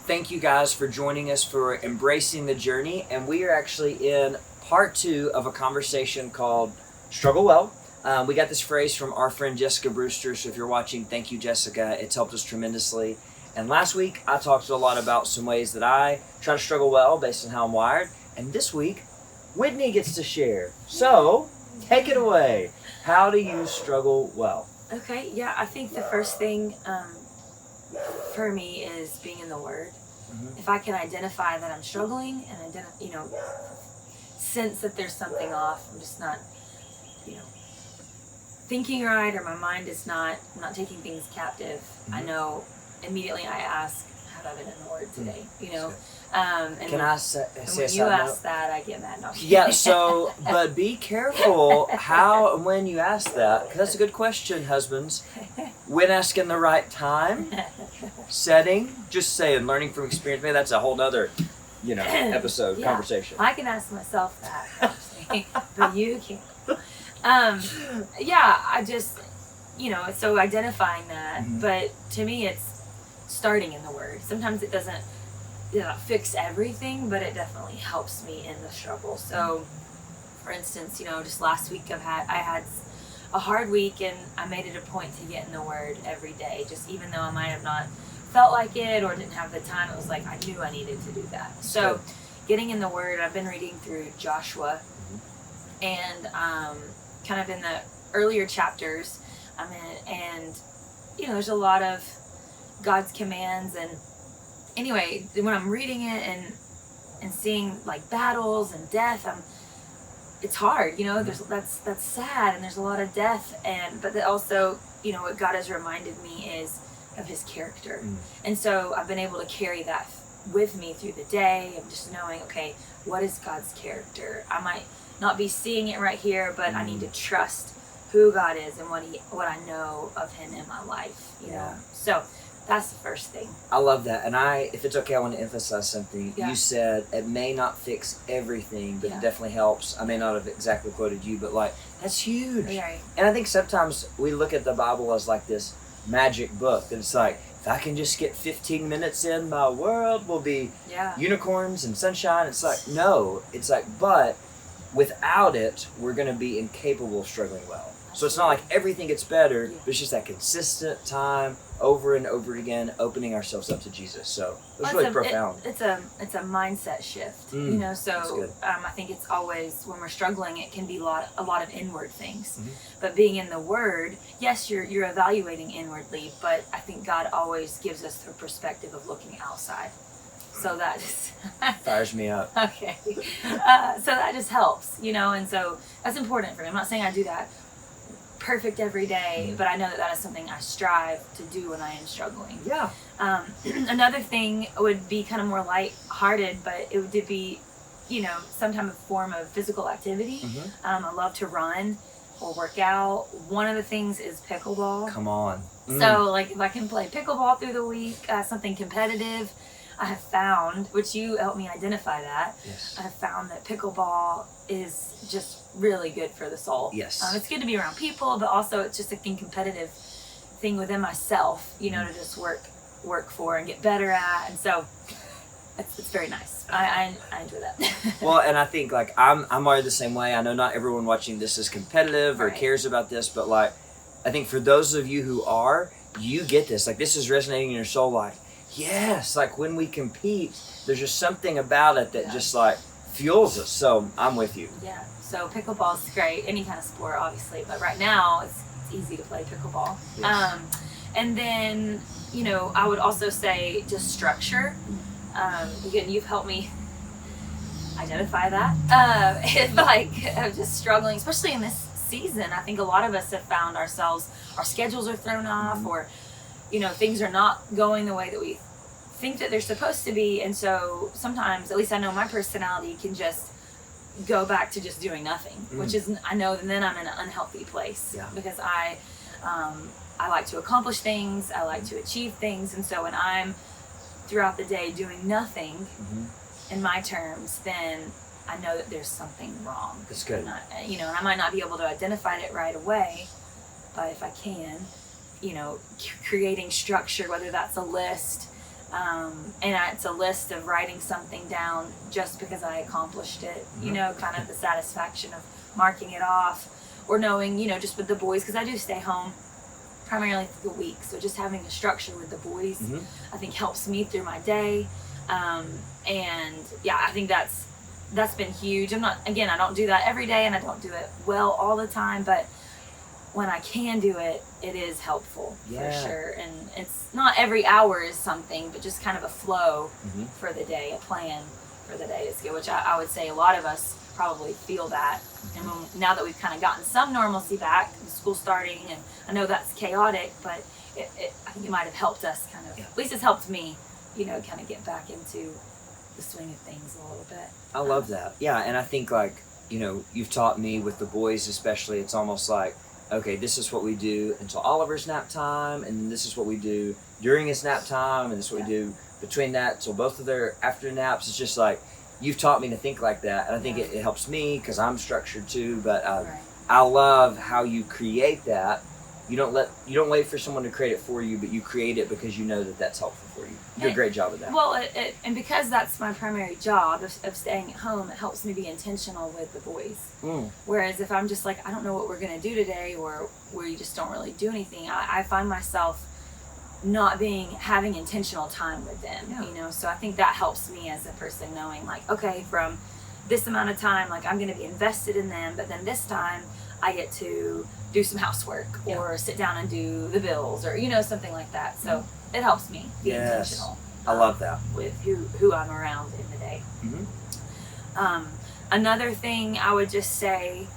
thank you guys for joining us for Embracing the Journey. And we are actually in part 2 of a conversation called Struggle Well. We got this phrase from our friend Jessica Brewster. So if you're watching, thank you, Jessica. It's helped us tremendously. And last week, I talked a lot about some ways that I try to struggle well based on how I'm wired. And this week, Whitney gets to share. So, take it away. How do you struggle well? Okay, yeah, I think the first thing for me is being in the Word. Mm-hmm. If I can identify that I'm struggling and sense that there's something off, I'm just not, thinking right, or my mind is I'm not taking things captive. Mm-hmm. I know immediately I ask, have I been in the Word today? And can I say when you ask that, I get mad. No. Yeah, so, but be careful how and when you ask that, because that's a good question, husbands. When asking the right time, setting, just saying, learning from experience. Maybe that's a whole nother, episode, conversation. I can ask myself that, but you can't. I just, so identifying that, Mm-hmm. but to me it's starting in the Word. Sometimes it doesn't fix everything, but it definitely helps me in the struggle. So, for instance, just last week I had a hard week, and I made it a point to get in the Word every day, just even though I might have not felt like it or didn't have the time. It was like I knew I needed to do that. So, good. Getting in the Word, I've been reading through Joshua, and kind of in the earlier chapters I'm in, and there's a lot of God's commands. And anyway, when I'm reading it and seeing like battles and death, it's hard, that's sad, and there's a lot of death, but also what God has reminded me is of His character. And so I've been able to carry that with me through the day of just knowing, okay, what is God's character? I might not be seeing it right here, but I need to trust who God is and what I know of Him in my life, So that's the first thing. I love that. And if it's okay, I want to emphasize something. Yeah. You said it may not fix everything, but it definitely helps. I may not have exactly quoted you, but that's huge. Right. And I think sometimes we look at the Bible as like this magic book. And it's like, if I can just get 15 minutes in, my world will be unicorns and sunshine. It's like, no. It's like, but without it, we're going to be incapable of struggling well. So it's not like everything gets better, but it's just that consistent time over and over again, opening ourselves up to Jesus. So it's really profound. It's a mindset shift, So good. I think it's always, when we're struggling, it can be a lot of inward things. Mm-hmm. But being in the Word, yes, you're evaluating inwardly, but I think God always gives us the perspective of looking outside. So that just fires me up. Okay. So that just helps, and so that's important for me. I'm not saying I do that perfect every day, but I know that is something I strive to do when I am struggling. Yeah. Another thing would be kind of more light-hearted, but it would be, some type of form of physical activity. Mm-hmm. I love to run or work out. One of the things is pickleball. Come on. So, if I can play pickleball through the week, something competitive, I have found, which you helped me identify that, yes. I have found that pickleball is just really good for the soul. Yes. It's good to be around people, but also it's just a competitive thing within myself, to just work for and get better at. And so it's very nice. I enjoy that. Well, and I think I'm wired the same way. I know not everyone watching this is competitive or cares about this, but I think for those of you who are, you get this. This is resonating in your soul. Yes, when we compete, there's just something about it that just fuels us. So I'm with you. Yeah. So pickleball is great. Any kind of sport, obviously, but right now it's easy to play pickleball. Yes. And then I would also say just structure. Again, you've helped me identify that. I'm just struggling, especially in this season. I think a lot of us have found our schedules are thrown off, or things are not going the way that we think that they're supposed to be. And so sometimes, at least I know my personality can just go back to just doing nothing, which is, I know, and then I'm in an unhealthy place because I like to accomplish things. I like to achieve things. And so when I'm throughout the day doing nothing in my terms, then I know that there's something wrong. That's good. And I might not be able to identify it right away, but if I can, creating structure, whether that's a list, It's a list of writing something down just because I accomplished it, you know, kind of the satisfaction of marking it off, or knowing, you know, just with the boys, because I do stay home primarily through the week, so just having a structure with the boys, I think helps me through my day. And yeah, I think that's been huge. I don't do that every day, and I don't do it well all the time, but when I can do it, it is helpful for sure. And it's not every hour is something, but just kind of a flow for the day, a plan for the day is good, which I would say a lot of us probably feel that. And now that we've kind of gotten some normalcy back, school starting, and I know that's chaotic, but I think it might have helped us kind of, at least it's helped me, you know, kind of get back into the swing of things a little bit. I love that. Yeah, and I think, like, you know, you've taught me with the boys especially, it's almost like, okay, this is what we do until Oliver's nap time, and this is what we do during his nap time, and this is what we do between that till both of their after naps. It's just like, you've taught me to think like that, and I think it helps me because I'm structured too, but I love how you create that. You don't wait for someone to create it for you, but you create it because you know that that's helpful for you. You do a great job of that. Well, and because that's my primary job of staying at home, it helps me be intentional with the boys. Whereas if I'm just like, I don't know what we're going to do today, or where you just don't really do anything, I find myself not having intentional time with them, you know? So I think that helps me as a person, knowing like, okay, from this amount of time, like I'm going to be invested in them, but then this time I get to do some housework or sit down and do the bills, or, you know, something like that. So it helps me be intentional. I love that. With who I'm around in the day. Another thing I would just say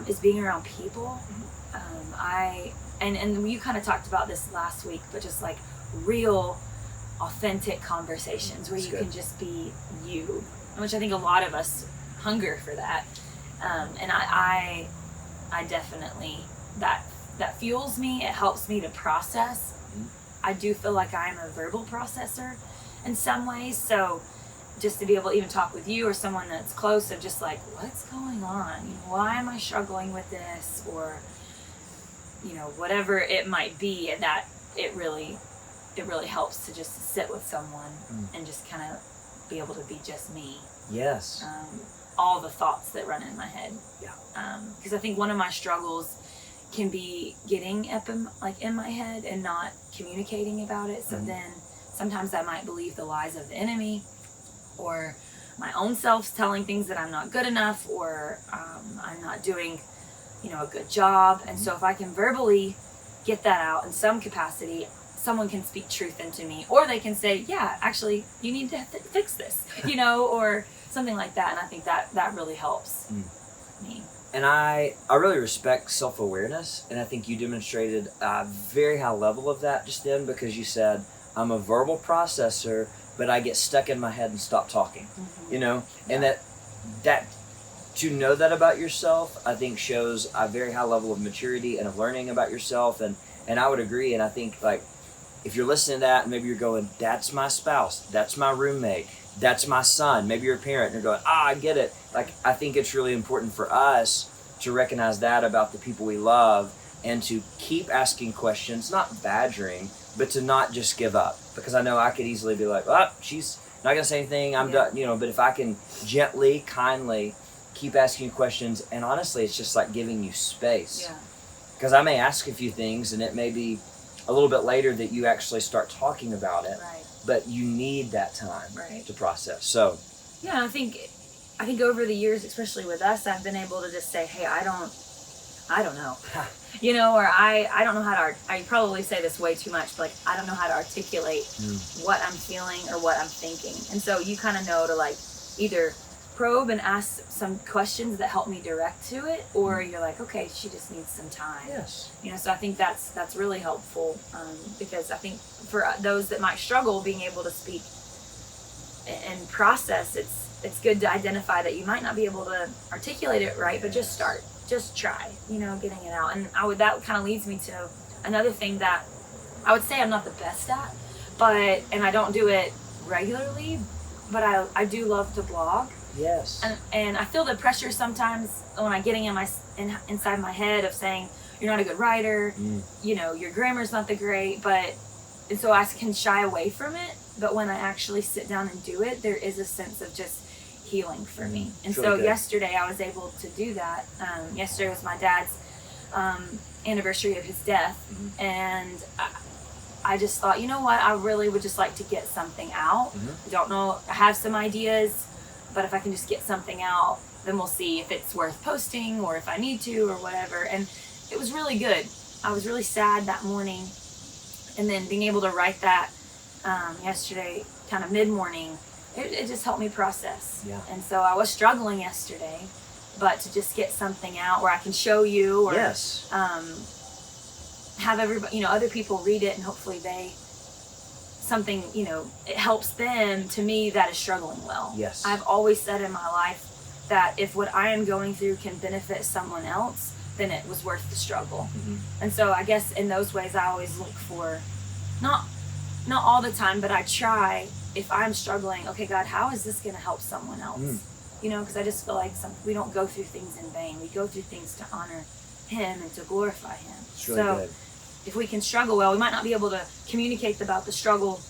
is being around people. And you kind of talked about this last week, but just like real, authentic conversations where you can just be you, which I think a lot of us hunger for that. And I definitely, that fuels me. It helps me to process. I do feel like I'm a verbal processor in some ways. So just to be able to even talk with you or someone that's close, of just like, what's going on? You know, why am I struggling with this? Or, you know, whatever it might be, and that it really helps to just sit with someone and just kind of be able to be just me. Yes. All the thoughts that run in my head. Because I think one of my struggles can be getting up in my head and not communicating about it. So then sometimes I might believe the lies of the enemy, or my own self's telling things that I'm not good enough, or I'm not doing, you know, a good job. And so if I can verbally get that out in some capacity, someone can speak truth into me, or they can say, yeah, actually, you need to fix this, you know, or something like that. And I think that really helps me. And I really respect self-awareness, and I think you demonstrated a very high level of that just then, because you said, I'm a verbal processor, but I get stuck in my head and stop talking, you know? And that to know that about yourself, I think shows a very high level of maturity and of learning about yourself, and I would agree. And I think, like, if you're listening to that and maybe you're going, that's my spouse, that's my roommate, that's my son, maybe you're a parent and you're going, I get it. Like, I think it's really important for us to recognize that about the people we love, and to keep asking questions, not badgering, but to not just give up. Because I know I could easily be like, oh, she's not going to say anything, I'm done, you know. But if I can gently, kindly keep asking you questions, and honestly, it's just like giving you space. Because I may ask a few things, and it may be a little bit later that you actually start talking about it. But you need that time to process. So I think over the years, especially with us, I've been able to just say, hey, I don't know. You know, or I don't know how to, I probably say this way too much, but like, I don't know how to articulate what I'm feeling or what I'm thinking. And so you kind of know to like either probe and ask some questions that help me direct to it, or you're like, okay, she just needs some time. You know, so I think that's really helpful, because I think for those that might struggle being able to speak and process, it's good to identify that you might not be able to articulate it right, but just start. Just try, you know, getting it out. And that kind of leads me to another thing that I would say I'm not the best at, and I don't do it regularly, but I do love to blog. And I feel the pressure sometimes when I'm getting inside my head of saying, you're not a good writer, you know, your grammar's not the great, and so I can shy away from it. but when I actually sit down and do it, there is a sense of just healing for me. And really so good. yesterday I was able to do that. Yesterday was my dad's anniversary of his death, and I just thought, you know what, I really would just like to get something out. I don't know, I have some ideas, but if I can just get something out, then we'll see if it's worth posting or if I need to or whatever. And it was really good. I was really sad that morning, and then being able to write that yesterday, kind of mid-morning, it just helped me process. Yeah. And so I was struggling yesterday, but to just get something out where I can show you, or Yes. have everybody, other people read it, and hopefully something, it helps them. To me, that is struggling well. Yes. I've always said in my life that if what I am going through can benefit someone else, then it was worth the struggle. And so I guess in those ways, I always look for, not all the time, but I try, if I'm struggling, okay, God, how is this going to help someone else? Because I just feel like we don't go through things in vain. We go through things to honor Him and to glorify Him. It's really good. If we can struggle well, we might not be able to communicate about the struggle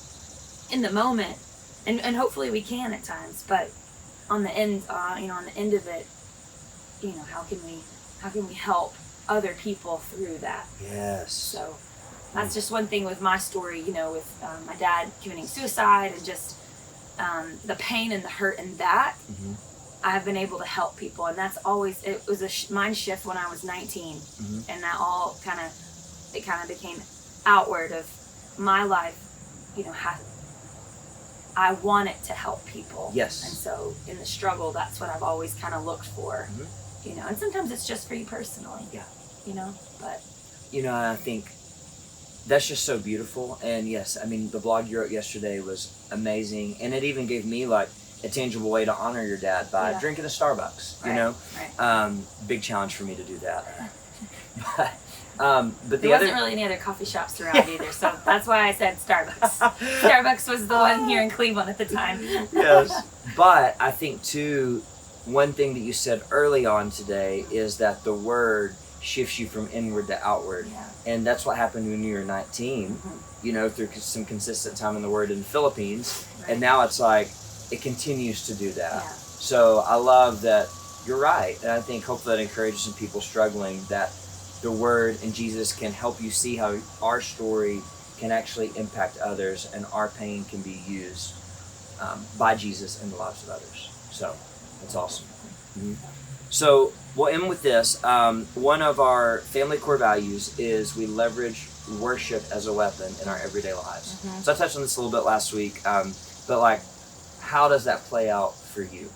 in the moment, and hopefully we can at times, but on the end, on the end of it, how can we help other people through that? Yes. So that's just one thing with my story, with my dad committing suicide, and just the pain and the hurt in that. I've been able to help people, and that's always, it was a mind shift when I was 19, and that all kind of became outward of my life, I wanted to help people. Yes. And so in the struggle, that's what I've always kind of looked for, and sometimes it's just for you personally. Yeah. But. I think that's just so beautiful. And yes, I mean, the blog you wrote yesterday was amazing. And it even gave me like a tangible way to honor your dad by drinking a Starbucks, Right. Big challenge for me to do that. But there wasn't really any other coffee shops around either, so that's why I said Starbucks. Starbucks was the one here in Cleveland at the time. Yes. But I think too, one thing that you said early on today is that the word shifts you from inward to outward. Yeah. And that's what happened when you were 19, through some consistent time in the word in the Philippines. Right. And now it's like, it continues to do that. Yeah. So I love that you're right. And I think hopefully that encourages some people struggling, that the word and Jesus can help you see how our story can actually impact others, and our pain can be used by Jesus in the lives of others. So that's awesome. So we'll end with this. One of our family core values is we leverage worship as a weapon in our everyday lives. So I touched on this a little bit last week, but like, how does that play out for you?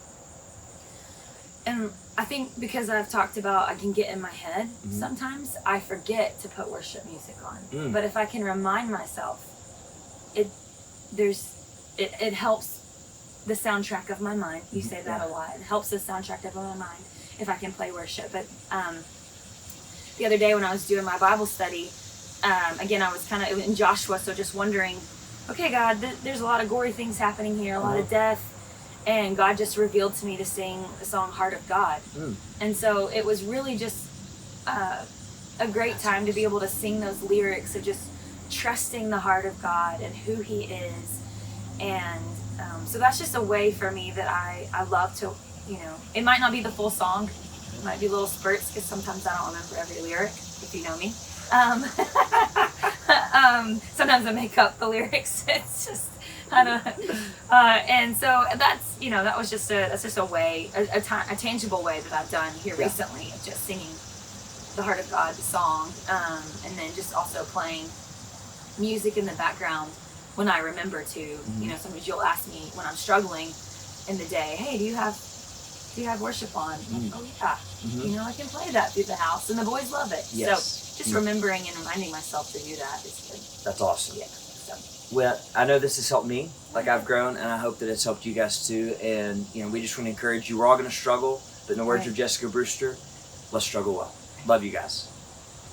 And I think because I've talked about I can get in my head, sometimes I forget to put worship music on. But if I can remind myself, it helps the soundtrack of my mind. You say that a lot. It helps the soundtrack of my mind if I can play worship. But the other day when I was doing my Bible study, again, I was kind of in Joshua, so just wondering, okay, God, there's a lot of gory things happening here, a lot of death. And God just revealed to me to sing the song Heart of God. And so it was really just a great time to be able to sing those lyrics of just trusting the heart of God and who He is. And so that's just a way for me that I love to, it might not be the full song. It might be little spurts, because sometimes I don't remember every lyric, if you know me. Sometimes I make up the lyrics. It's just, I don't, and so that's, that was just a way, a tangible way that I've done here recently, of just singing the Heart of God, the song, and then just also playing music in the background when I remember to. Sometimes you'll ask me when I'm struggling in the day, hey, do you have worship on? Like, oh yeah, I can play that through the house, and the boys love it. Yes. So just remembering and reminding myself to do that is good. That's awesome. Yeah. So. Well, I know this has helped me, like I've grown, and I hope that it's helped you guys too. And we just want to encourage you. We're all going to struggle, but in the words of Jessica Brewster, let's struggle well. Love you guys.